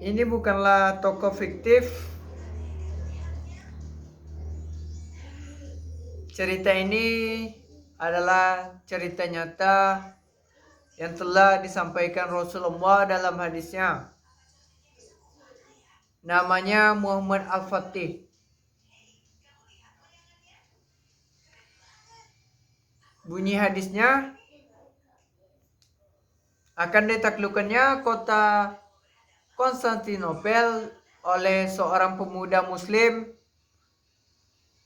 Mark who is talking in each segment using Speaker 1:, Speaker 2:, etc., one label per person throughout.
Speaker 1: Ini bukanlah tokoh fiktif. Cerita ini adalah cerita nyata yang telah disampaikan Rasulullah dalam hadisnya. Namanya Muhammad Al-Fatih. Bunyi hadisnya, akan ditaklukkannya kota Konstantinopel oleh seorang pemuda muslim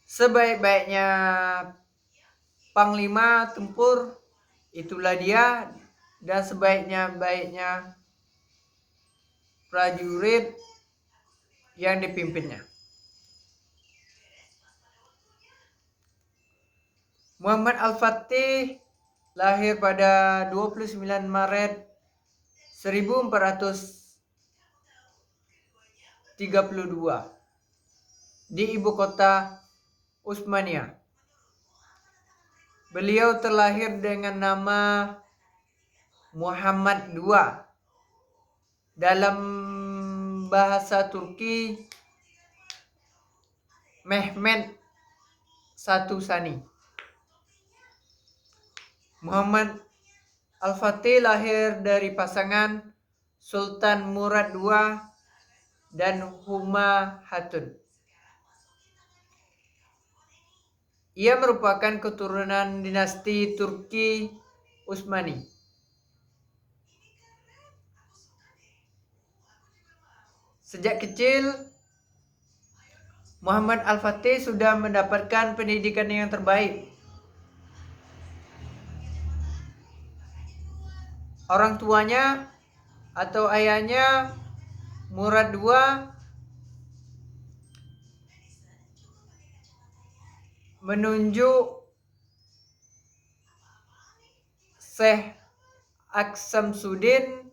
Speaker 1: sebaik-baiknya panglima tempur, itulah dia, dan sebaiknya-baiknya prajurit yang dipimpinnya. Muhammad Al-Fatih lahir pada 29 Maret 1432 di ibu kota Utsmaniyah. Beliau terlahir dengan nama Muhammad II. Dalam bahasa Turki, Mehmet I Sani. Muhammad Al-Fatih lahir dari pasangan Sultan Murad II dan Huma Hatun. Ia merupakan keturunan dinasti Turki Utsmani. Sejak kecil, Muhammad Al-Fatih sudah mendapatkan pendidikan yang terbaik. Orang tuanya atau ayahnya Murad II menunjuk Syekh Aksamsuddin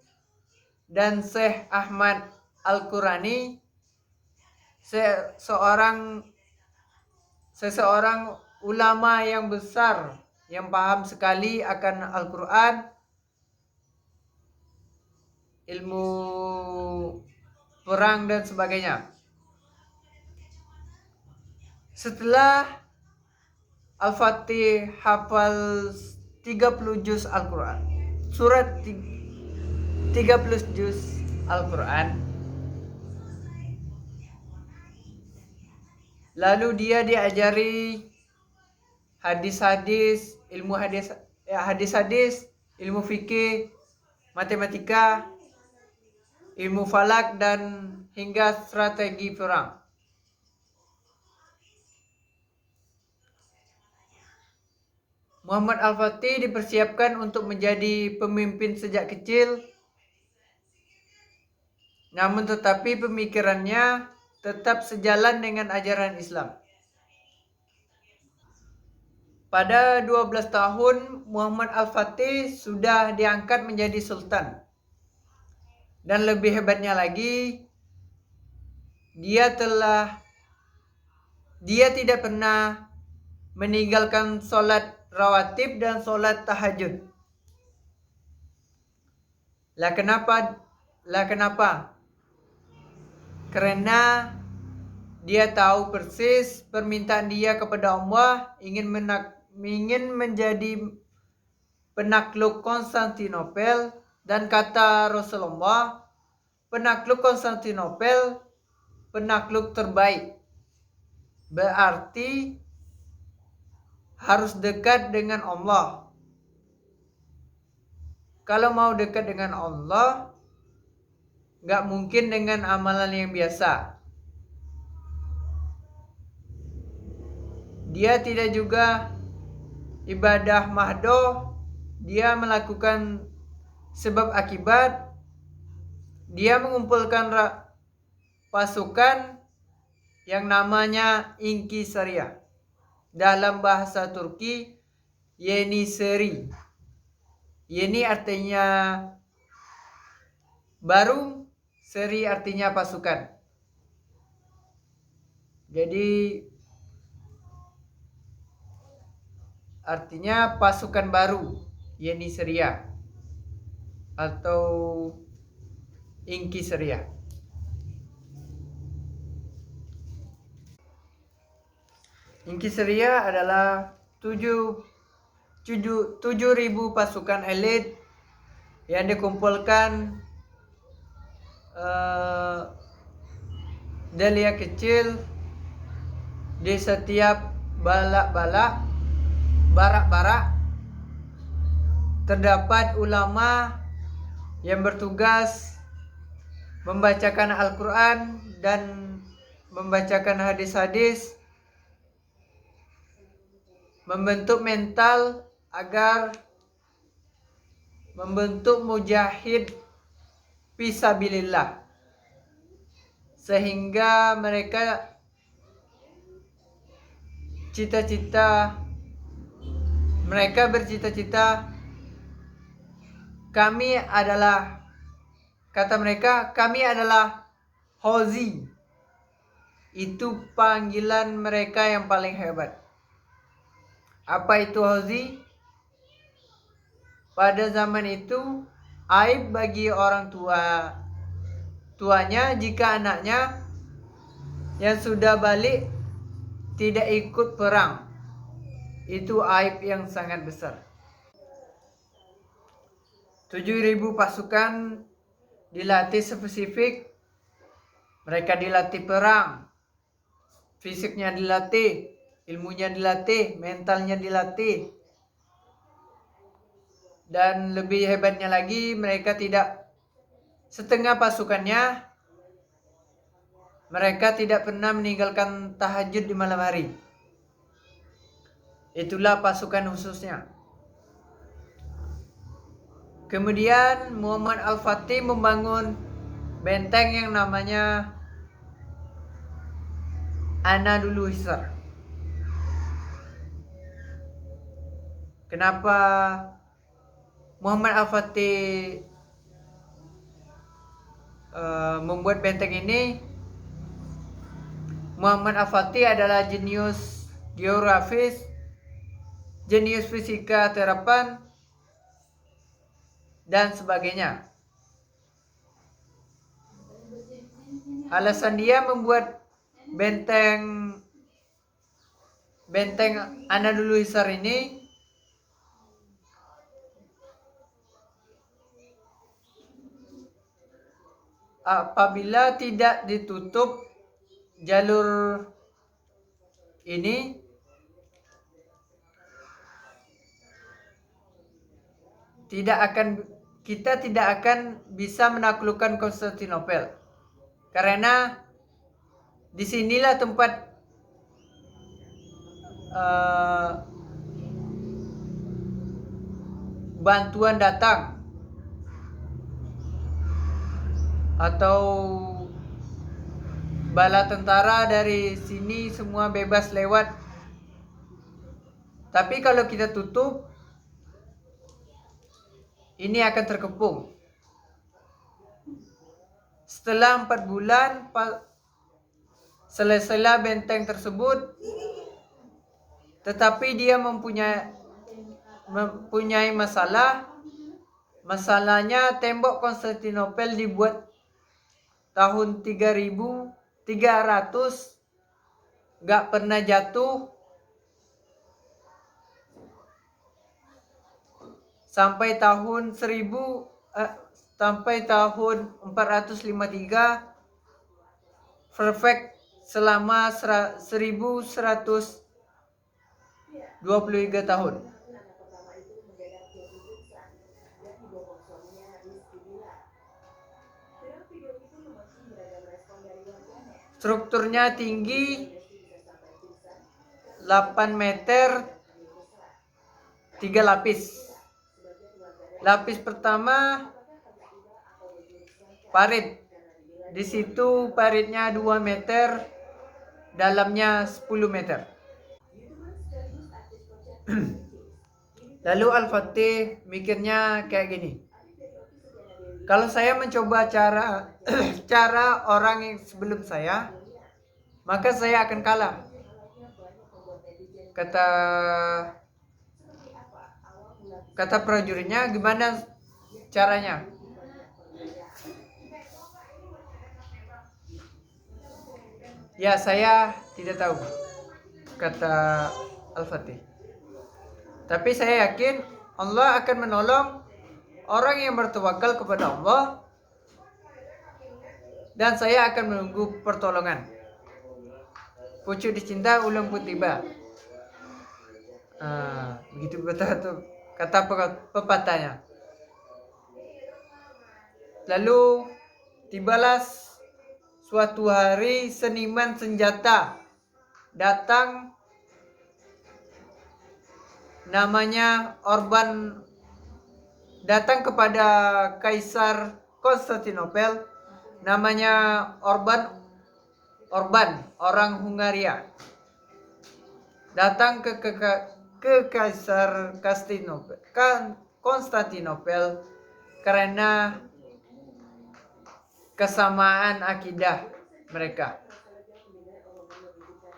Speaker 1: dan Syekh Ahmad Al-Qurani, seseorang ulama yang besar yang paham sekali akan Al-Quran, ilmu perang dan sebagainya. Setelah Al-Fatih hafal 30 juz Al-Quran, surat 30 juz Al-Quran, lalu dia diajari hadis-hadis, ilmu fikih, matematika, ilmu falak, dan hingga strategi perang. Muhammad Al-Fatih dipersiapkan untuk menjadi pemimpin sejak kecil, namun tetapi pemikirannya tetap sejalan dengan ajaran Islam. Pada 12 tahun, Muhammad Al-Fatih sudah diangkat menjadi sultan. Dan lebih hebatnya lagi, dia tidak pernah meninggalkan sholat rawatib dan sholat tahajud. Lah kenapa? Karena dia tahu persis permintaan dia kepada Allah, ingin menjadi penakluk Konstantinopel, dan kata Rasulullah, penakluk Konstantinopel penakluk terbaik. Berarti harus dekat dengan Allah. Kalau mau dekat dengan Allah, gak mungkin dengan amalan yang biasa. Dia tidak juga ibadah mahdoh, dia melakukan sebab akibat, dia mengumpulkan pasukan yang namanya Inki-Syariah. Dalam bahasa Turki, Yeniseri. Yeni artinya baru, seri artinya pasukan. Jadi artinya pasukan baru, Yeniseriya atau Inki-Syariah. Inkiseria adalah 7.000 pasukan elit yang dikumpulkan delia kecil di setiap barak-barak terdapat ulama yang bertugas membacakan Al-Quran dan membacakan hadis-hadis, membentuk mental agar membentuk mujahid fisabilillah, sehingga mereka bercita-cita, kata mereka, kami adalah Hozi. Itu panggilan mereka yang paling hebat. Apa itu Hozi? Pada zaman itu aib bagi orang tuanya jika anaknya yang sudah balik tidak ikut perang. Itu aib yang sangat besar. 7.000 pasukan dilatih spesifik. Mereka dilatih perang, fisiknya dilatih, ilmunya dilatih, mentalnya dilatih. Dan lebih hebatnya lagi, mereka tidak, setengah pasukannya mereka tidak pernah meninggalkan tahajud di malam hari. Itulah pasukan khususnya. Kemudian Muhammad Al-Fatih membangun benteng yang namanya Anadolu Hisar. Kenapa Muhammad Al-Fatih membuat benteng ini? Muhammad Al-Fatih adalah jenius geografis, jenius fisika terapan, dan sebagainya. Alasan dia membuat benteng Anadolu Hisar ini apabila tidak ditutup jalur ini, kita tidak akan bisa menaklukkan Konstantinopel, karena disinilah tempat bantuan datang, atau bala tentara dari sini semua bebas lewat. Tapi kalau kita tutup, ini akan terkepung. Setelah 4 bulan selesailah benteng tersebut, tetapi dia mempunyai masalah. Masalahnya tembok Konstantinopel dibuat tahun 3.300, gak pernah jatuh sampai tahun 453, perfect selama 1123 tahun. Strukturnya tinggi, 8 meter, 3 lapis. Lapis pertama parit. Di situ paritnya 2 meter, dalamnya 10 meter. Lalu Al-Fatih mikirnya kayak gini. Kalau saya mencoba cara orang yang sebelum saya, maka saya akan kalah. Kata prajuritnya, gimana caranya? Ya, saya tidak tahu. kata Al-Fatih. Tapi saya yakin Allah akan menolong orang yang bertawakal kepada Allah, dan saya akan menunggu pertolongan. Pucuk dicinta ulun pun tiba. Begitu kata pepatahnya. Lalu tibalah suatu hari seniman senjata datang, namanya Orban, datang kepada Kaisar Konstantinopel, namanya Orban orang Hungaria, datang ke Kaisar Konstantinopel karena kesamaan akidah mereka.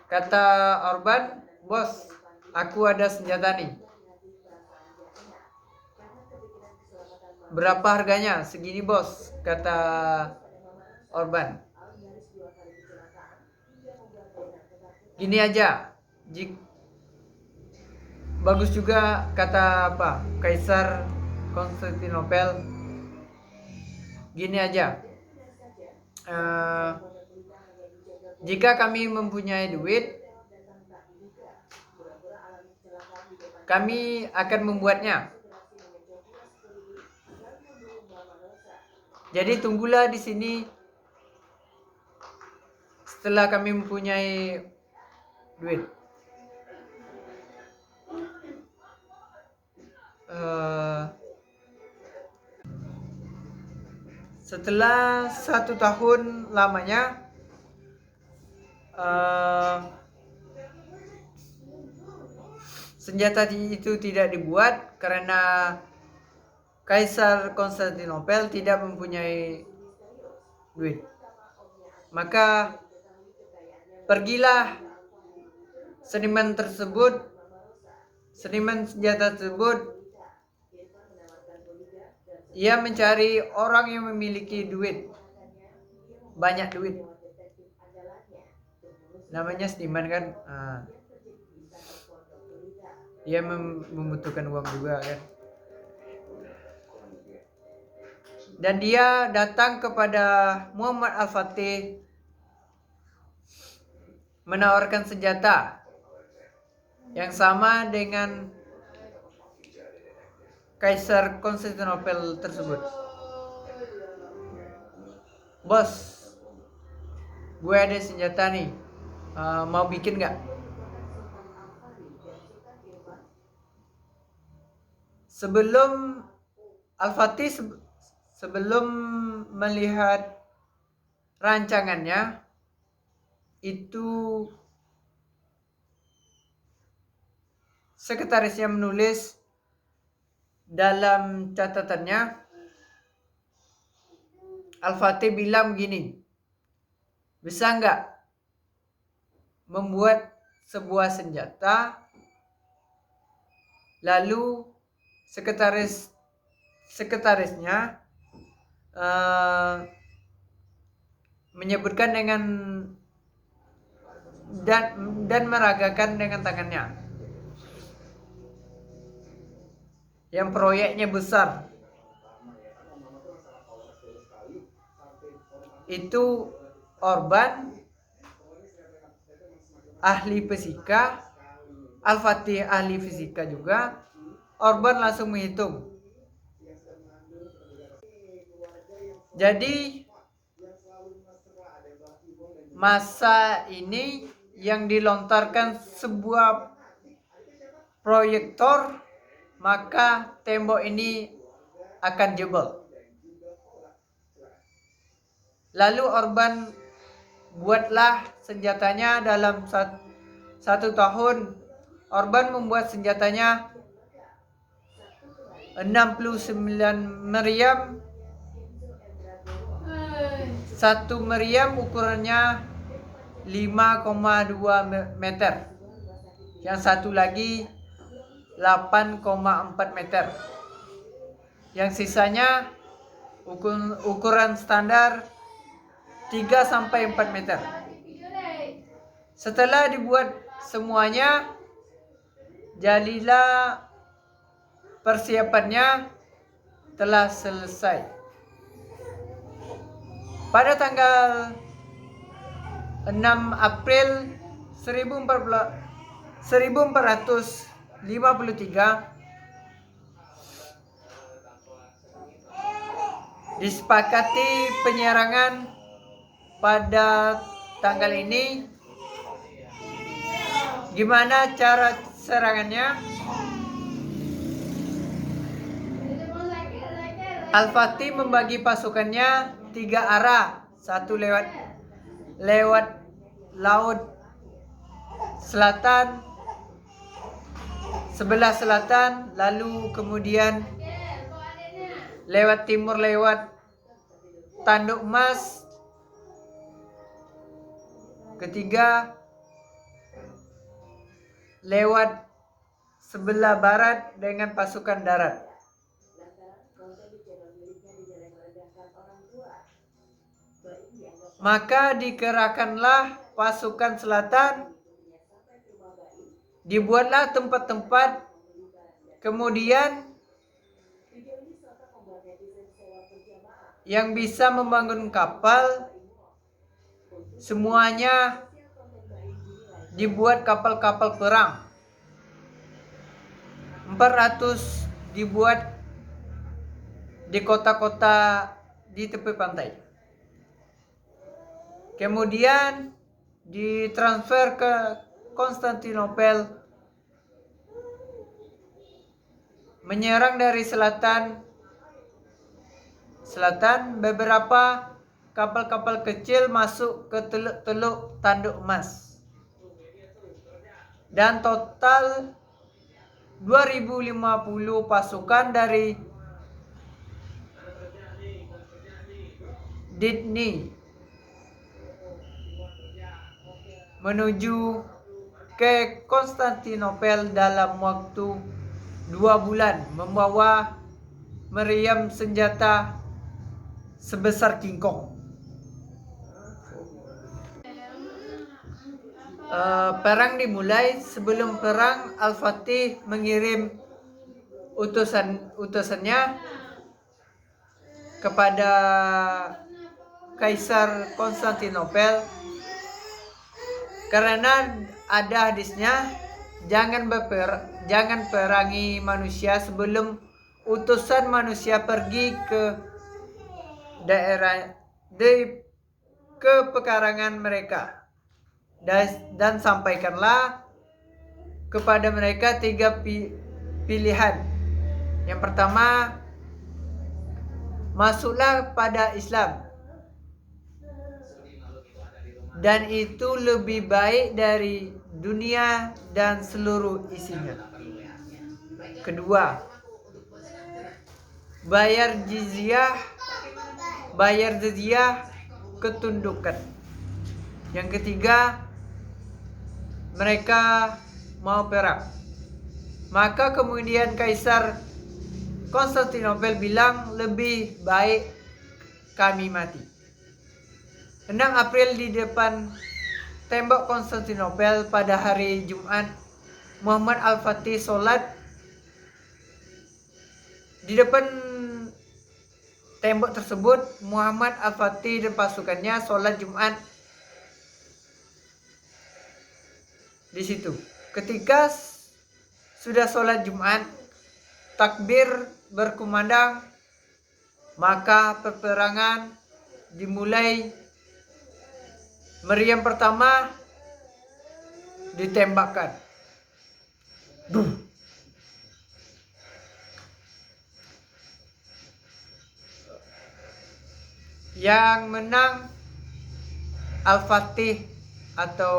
Speaker 1: Kata Orban, "Bos, aku ada senjata nih. Berapa harganya?" "Segini, Bos," kata Orban. "Gini aja. Bagus juga," kata Kaisar Konstantinopel. "Gini aja. Jika kami mempunyai duit, kami akan membuatnya. Jadi tunggulah di sini. Setelah kami mempunyai duit." Setelah 1 tahun lamanya, senjata itu tidak dibuat karena Kaisar Konstantinopel tidak mempunyai duit. Maka pergilah seniman senjata tersebut. Ia mencari orang yang memiliki duit, banyak duit. Namanya seniman kan, dia membutuhkan uang juga kan. Dan dia datang kepada Muhammad Al-Fatih, menawarkan senjata yang sama dengan Kaisar Konstantinopel tersebut. "Bos, gue ada senjata nih, mau bikin gak?" Sebelum Al-Fatih sebelum melihat rancangannya, itu sekretarisnya menulis dalam catatannya, Al-Fatih bilang begini, "Bisa nggak membuat sebuah senjata?" Lalu sekretarisnya menyebutkan dengan dan meragakan dengan tangannya. Yang proyeknya besar. Itu Orban, ahli fisika, Al-Fatih ahli fisika juga. Orban langsung menghitung. Jadi masa ini yang dilontarkan sebuah proyektor, maka tembok ini akan jebol. Lalu Orban buatlah senjatanya dalam 1 tahun. Orban membuat senjatanya 69 meriam. 1 meriam ukurannya 5,2 meter. Yang satu lagi 8,4 meter. Yang sisanya ukuran standar 3-4 meter. Setelah dibuat semuanya jadilah persiapannya telah selesai. Pada tanggal 6 April 1453 disepakati penyerangan pada tanggal ini. Gimana cara serangannya? Al-Fatih membagi pasukannya 3 arah. Satu lewat laut selatan, sebelah selatan, lalu kemudian lewat timur lewat Tanduk Emas. Ketiga, lewat sebelah barat dengan pasukan darat. Maka dikerahkanlah pasukan selatan, dibuatlah tempat-tempat, kemudian yang bisa membangun kapal, semuanya dibuat kapal-kapal perang. 400 dibuat di kota-kota di tepi pantai. Kemudian ditransfer ke Konstantinopel, menyerang dari selatan. Beberapa kapal-kapal kecil masuk ke teluk-teluk Tanduk Emas. Dan total 2050 pasukan dari Dithni menuju ke Konstantinopel dalam waktu 2 bulan, membawa meriam senjata sebesar kingkong. Perang dimulai. Sebelum perang, Al-Fatih mengirim utusannya kepada Kaisar Konstantinopel, karena ada hadisnya, jangan perangi manusia sebelum utusan manusia pergi ke daerah ke pekarangan mereka, dan sampaikanlah kepada mereka 3 pilihan. Yang pertama, masuklah pada Islam, dan itu lebih baik dari dunia dan seluruh isinya. Kedua, bayar jizyah ketundukan. Yang ketiga, mereka mau perang. Maka kemudian Kaisar Konstantinopel bilang, lebih baik kami mati. 6 April di depan tembok Konstantinopel pada hari Jumat, Muhammad Al-Fatih sholat di depan tembok tersebut. Muhammad Al-Fatih dan pasukannya sholat Jumat di situ. Ketika sudah sholat Jumat, takbir berkumandang, maka peperangan dimulai. Meriam pertama ditembakkan. Yang menang Al-Fatih atau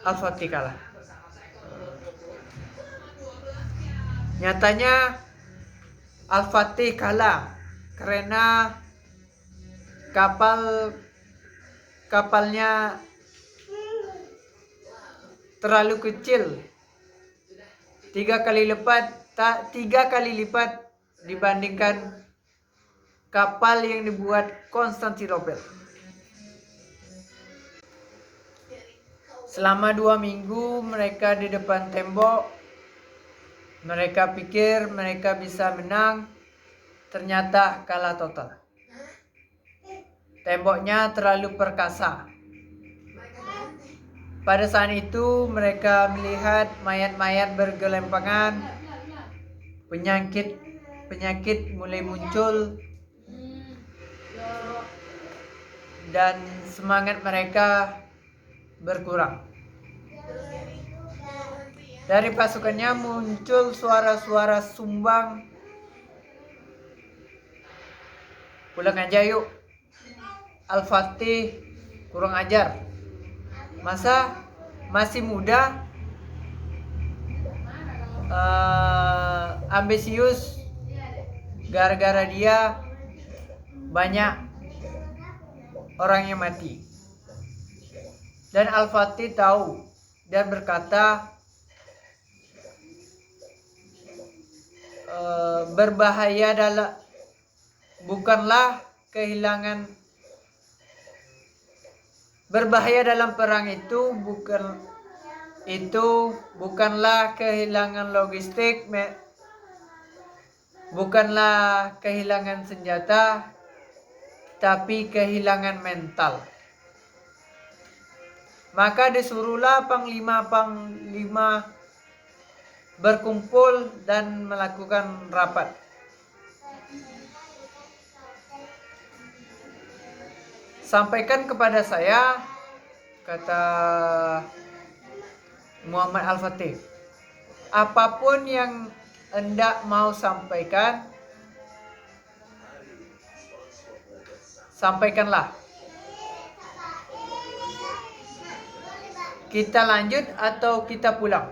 Speaker 1: Al-Fatih kalah. Nyatanya Al-Fatih kalah karena kapalnya terlalu kecil, 3 kali lipat dibandingkan kapal yang dibuat Konstantinopel. Selama 2 minggu mereka di depan tembok, mereka pikir mereka bisa menang, ternyata kalah total. Temboknya terlalu perkasa. Pada saat itu mereka melihat mayat-mayat bergelimpangan, penyakit mulai muncul, dan semangat mereka berkurang. Dari pasukannya muncul suara-suara sumbang, pulang aja yuk, Al-Fatih kurang ajar, masa masih muda, ambisius, gara-gara dia banyak orang yang mati. Dan Al-Fatih tahu dan berkata, berbahaya dalam perang itu bukanlah kehilangan logistik, bukanlah kehilangan senjata, tapi kehilangan mental. Maka disuruhlah panglima berkumpul dan melakukan rapat. Sampaikan kepada saya, kata Muhammad Al-Fatih, apapun yang hendak mau sampaikan, sampaikanlah. Kita lanjut atau kita pulang?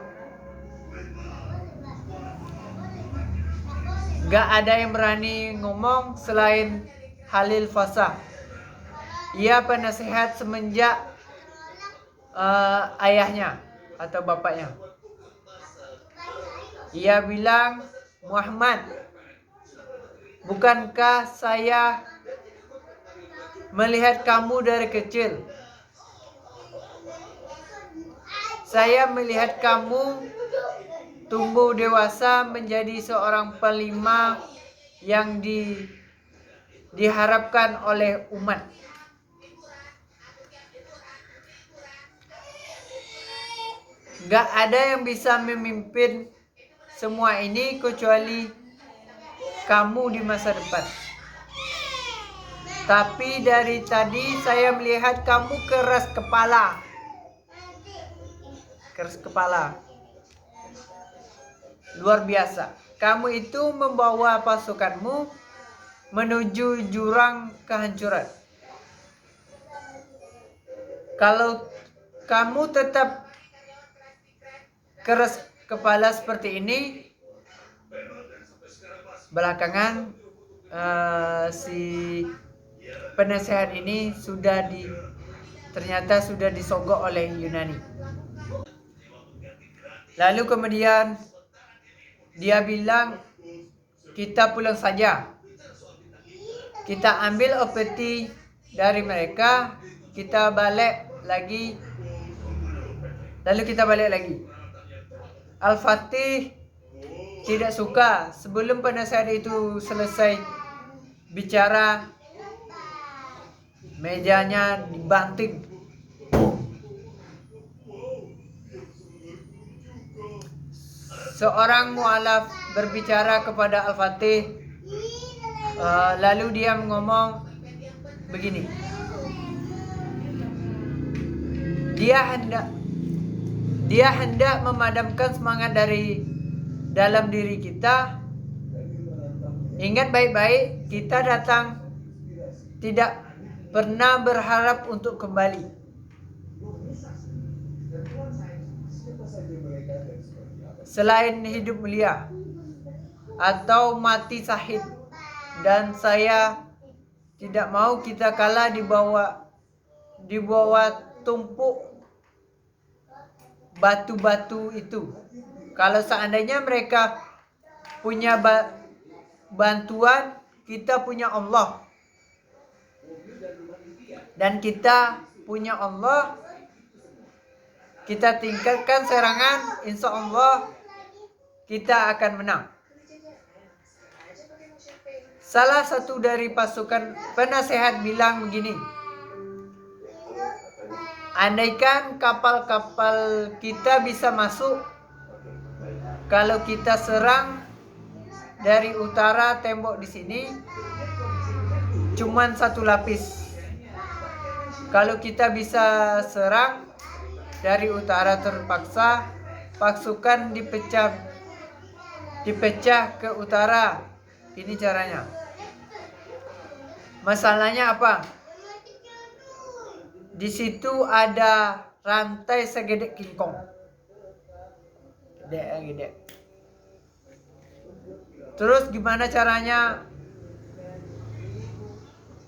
Speaker 1: Gak ada yang berani ngomong selain Halil Fasah. Ia penasehat semenjak ayahnya atau bapaknya. Ia bilang, Muhammad, bukankah saya melihat kamu dari kecil? Saya melihat kamu tumbuh dewasa menjadi seorang panglima yang diharapkan oleh umat. Gak ada yang bisa memimpin semua ini kecuali kamu di masa depan. Tapi dari tadi saya melihat kamu keras kepala. Luar biasa. Kamu itu membawa pasukanmu menuju jurang kehancuran. Kalau kamu tetap keras kepala seperti ini, belakangan si penasehat ini ternyata sudah disogok oleh Yunani. Lalu kemudian dia bilang, kita pulang saja. Kita ambil opeti dari mereka, kita balik lagi. Lalu kita balik lagi. Al-Fatih tidak suka. Sebelum penasehat itu selesai bicara, mejanya dibanting. Seorang mualaf berbicara kepada Al-Fatih, lalu dia ngomong begini. Dia hendak memadamkan semangat dari dalam diri kita. Ingat baik-baik, kita datang tidak pernah berharap untuk kembali. Selain hidup mulia atau mati syahid, dan saya tidak mau kita kalah di bawah tumpuk batu-batu itu. Kalau seandainya mereka punya bantuan, kita punya Allah, dan kita punya Allah, kita tingkatkan serangan, insya Allah kita akan menang. Salah satu dari pasukan penasehat bilang begini, andaikan kapal-kapal kita bisa masuk, kalau kita serang dari utara, tembok di sini cuman 1 lapis. Kalau kita bisa serang dari utara, terpaksa pasukan dipecah ke utara. Ini caranya. Masalahnya apa? Di situ ada rantai segede kingkong. Gede. Terus gimana caranya?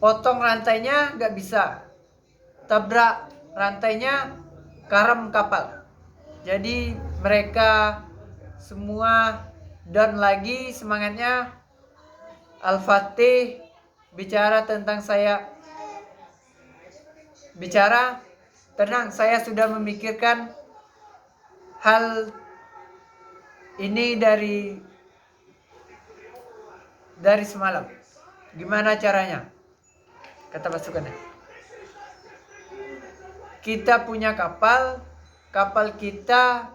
Speaker 1: Potong rantainya nggak bisa. Tabrak rantainya, karam kapal. Jadi mereka semua down lagi semangatnya. Al-Fatih bicara tentang saya. Bicara, tenang, saya sudah memikirkan hal ini dari semalam. Gimana caranya? Kata pasukannya. Kita punya kapal kita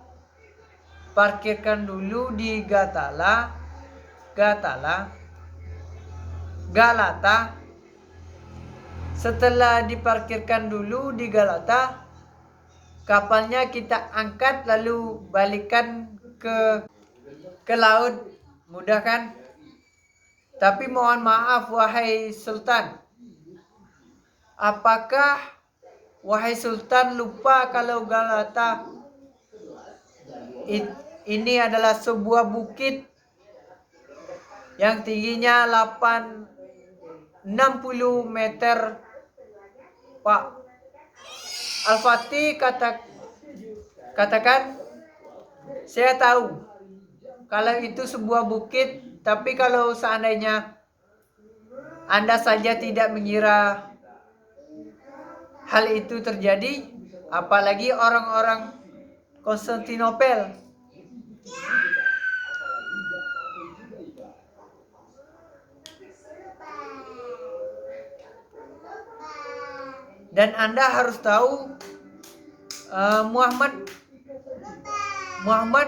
Speaker 1: parkirkan dulu di Galata. Setelah diparkirkan dulu di Galata, kapalnya kita angkat lalu balikan ke laut. Mudah kan? Tapi mohon maaf wahai Sultan. Apakah wahai Sultan lupa kalau Galata ini adalah sebuah bukit yang tingginya 60 meter, Pak? Al-Fatih katakan, saya tahu kalau itu sebuah bukit, tapi kalau seandainya Anda saja tidak mengira hal itu terjadi, apalagi orang-orang Konstantinopel. Dan Anda harus tahu Muhammad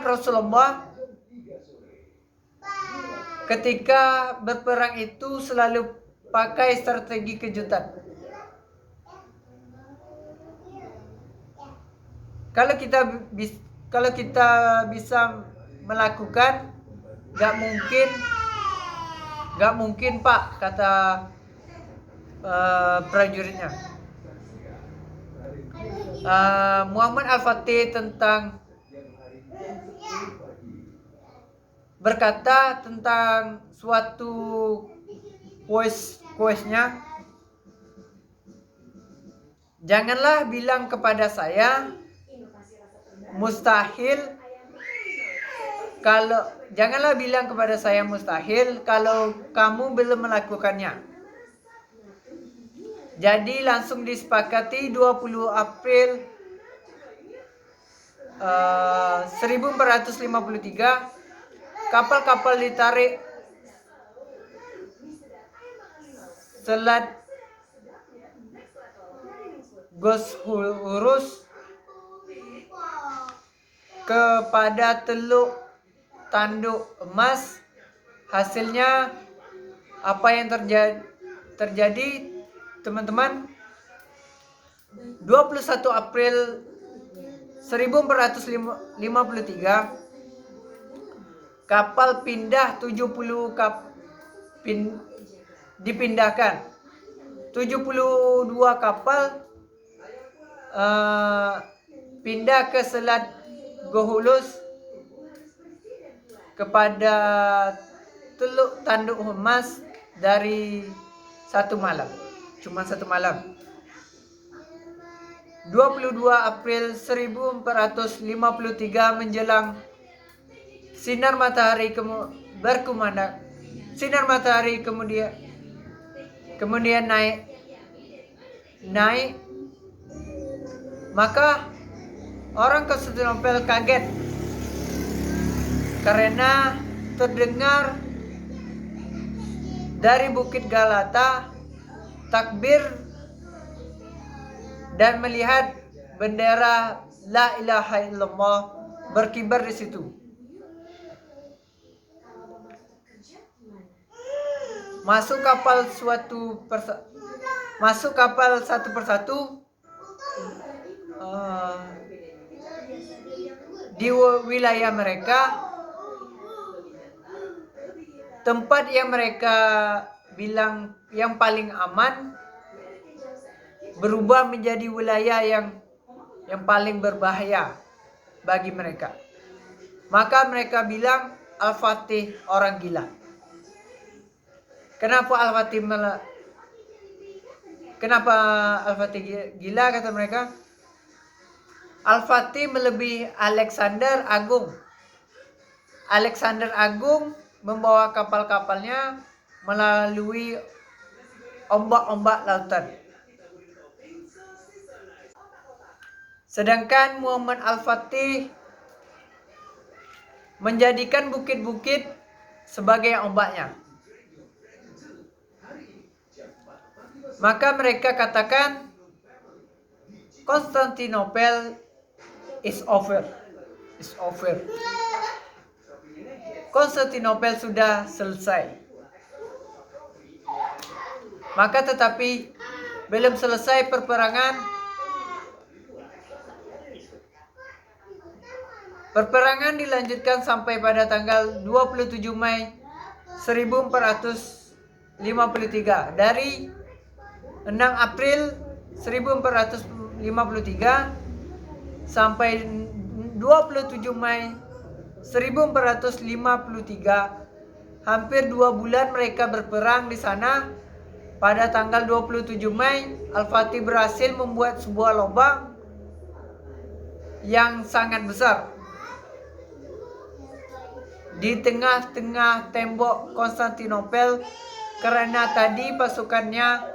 Speaker 1: Rasulullah ketika berperang itu selalu pakai strategi kejutan. Kalau kita bisa melakukan, gak mungkin Pak, kata prajuritnya. Muhammad Al-Fatih berkata tentang suatu quotes-nya, janganlah bilang kepada saya mustahil kalau kamu belum melakukannya. Jadi langsung disepakati 20 April 1453 kapal-kapal ditarik Selat Bosphorus kepada Teluk Tanduk Emas. Hasilnya apa yang terjadi teman-teman? 21 April 1453 kapal pindah 70 dipindahkan 72 kapal pindah ke Selat Gohulus kepada Teluk Tanduk Emas dari cuma satu malam. 22 April 1453 menjelang sinar matahari berkumandang. Sinar matahari kemudian naik, maka Orang Konstantinopel kaget karena terdengar dari Bukit Galata takbir dan melihat bendera La ilaha illallah berkibar di situ. Masuk kapal satu persatu di wilayah mereka. Tempat yang mereka bilang yang paling aman berubah menjadi wilayah yang paling berbahaya bagi mereka. Maka mereka bilang Al-Fatih orang gila. Kenapa Al-Fatih gila kata mereka? Al-Fatih melebihi Alexander Agung. Alexander Agung membawa kapal-kapalnya melalui ombak-ombak lautan. Sedangkan Muhammad Al-Fatih menjadikan bukit-bukit sebagai ombaknya. Maka mereka katakan Konstantinopel is over. Konstantinopel sudah selesai. Maka tetapi belum selesai peperangan. Peperangan dilanjutkan sampai pada tanggal 27 Mei 1453. Dari 6 April 1453 sampai 27 Mei 1453, hampir 2 bulan mereka berperang di sana. Pada tanggal 27 Mei, Al-Fatih berhasil membuat sebuah lubang yang sangat besar di tengah-tengah tembok Konstantinopel, karena tadi pasukannya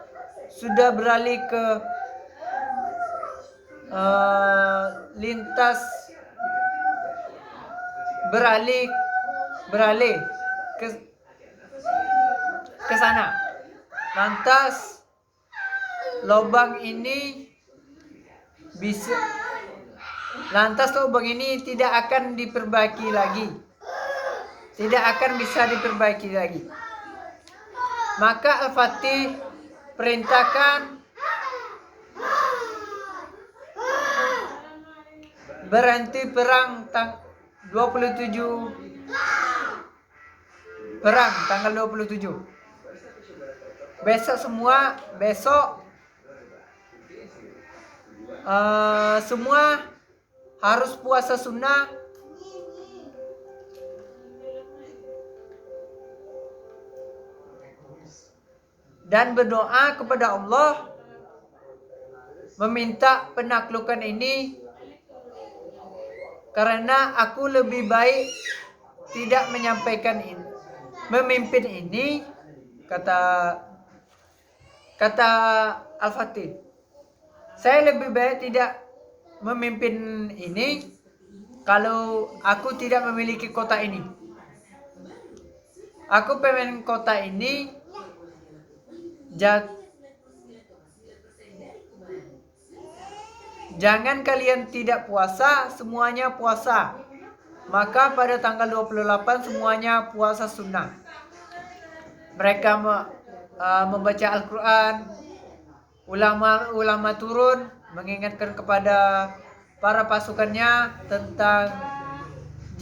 Speaker 1: sudah beralih ke beralih ke sana. Lantas lubang ini tidak akan diperbaiki lagi. Tidak akan bisa diperbaiki lagi. Maka Al-Fatih perintahkan berhenti perang tanggal 27. Besok semua harus puasa sunnah dan berdoa kepada Allah meminta penaklukan ini, karena aku lebih baik tidak memimpin ini, kata Al-Fatih. Saya lebih baik tidak memimpin ini kalau aku tidak memiliki kota ini. Aku pengen kota ini jangan kalian tidak puasa, semuanya puasa. Maka pada tanggal 28 semuanya puasa sunnah. Mereka membaca Al-Quran. Ulama turun mengingatkan kepada para pasukannya tentang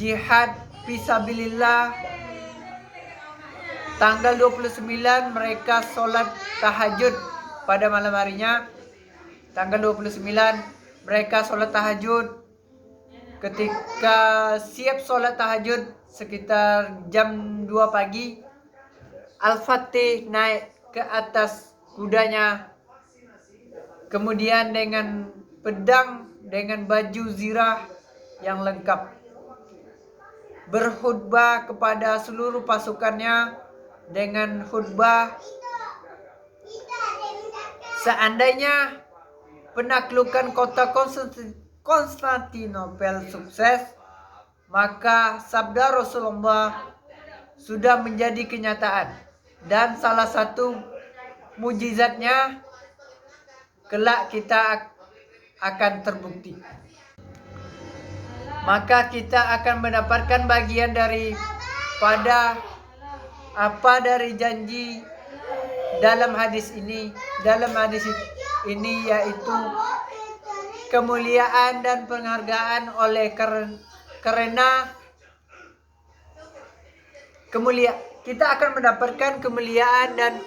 Speaker 1: jihad fisabilillah. Tanggal 29 mereka sholat tahajud pada malam harinya. Tanggal 29 mereka sholat tahajud. Ketika siap sholat tahajud sekitar jam 2 pagi, Al-Fatih naik ke atas kudanya. Kemudian dengan pedang, dengan baju zirah yang lengkap, berkhutbah kepada seluruh pasukannya dengan khutbah, seandainya penaklukan kota Konstantinopel sukses, maka sabda Rasulullah sudah menjadi kenyataan. Dan salah satu mujizatnya kelak kita akan terbukti. Maka kita akan mendapatkan bagian daripada apa dari janji dalam hadis ini. Dalam hadis ini yaitu kemuliaan dan penghargaan oleh karena kita akan mendapatkan kemuliaan dan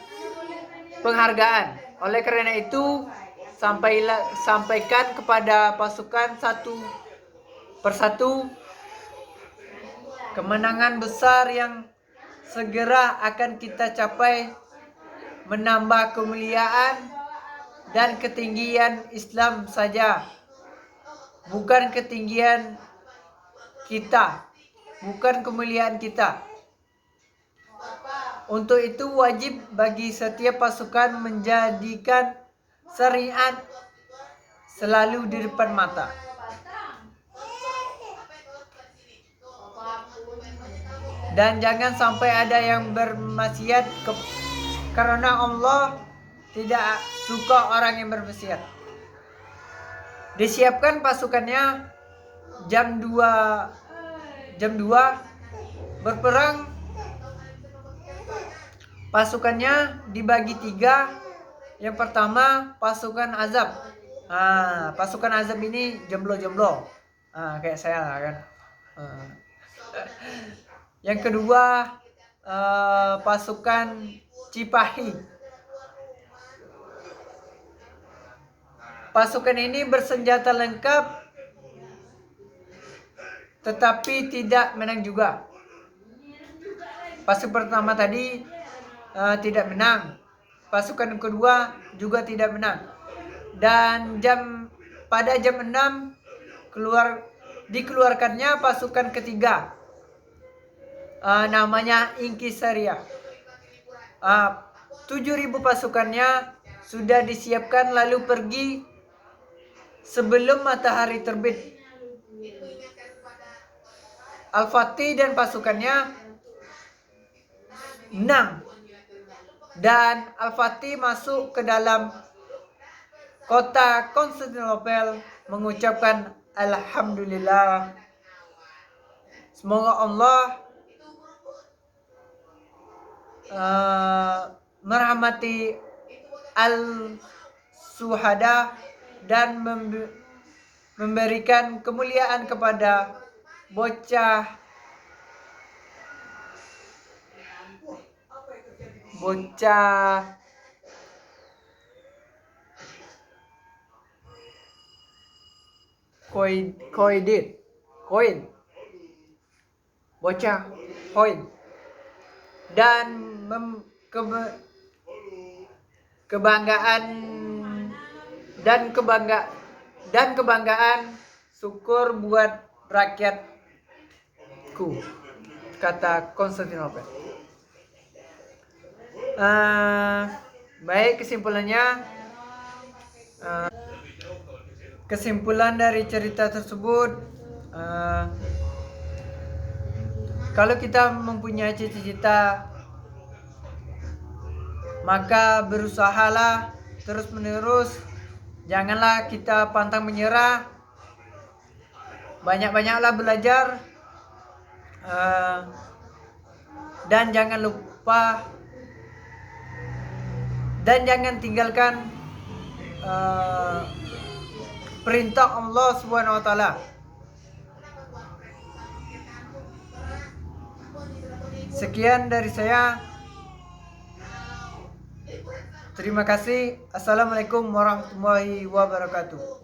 Speaker 1: penghargaan. Oleh karena itu sampaikan kepada pasukan satu persatu kemenangan besar yang segera akan kita capai, menambah kemuliaan dan ketinggian Islam saja, bukan ketinggian kita, bukan kemuliaan kita. Untuk itu wajib bagi setiap pasukan menjadikan syariat selalu di depan mata. Dan jangan sampai ada yang bermaksiat karena Allah tidak suka orang yang bermaksiat. Disiapkan pasukannya jam 2 berperang. Pasukannya dibagi 3. Yang pertama pasukan azab. Pasukan azab ini jomblo-jomblo. Kayak saya kan. Yang kedua pasukan Cipahi. Pasukan ini bersenjata lengkap tetapi tidak menang juga. Pasukan pertama tadi tidak menang. Pasukan kedua juga tidak menang. Dan pada jam 6 dikeluarkannya pasukan ketiga. Namanya Inkisaria. 7.000 pasukannya sudah disiapkan lalu pergi sebelum matahari terbit. Al-Fatih dan pasukannya menang. Dan Al-Fatih masuk ke dalam kota Konstantinopel mengucapkan Alhamdulillah. Semoga Allah merahmati al-suhada dan memberikan kemuliaan kepada bocah Koin dan kebanggaan syukur buat rakyatku, kata Konstantinopel. Baik, kesimpulan dari cerita tersebut, kalau kita mempunyai cita-cita, maka berusahalah terus menerus. Janganlah kita pantang menyerah. Banyak-banyaklah belajar. Dan jangan lupa dan jangan tinggalkan perintah Allah Subhanahu wa taala. Sekian dari saya. Terima kasih. Assalamualaikum warahmatullahi wabarakatuh.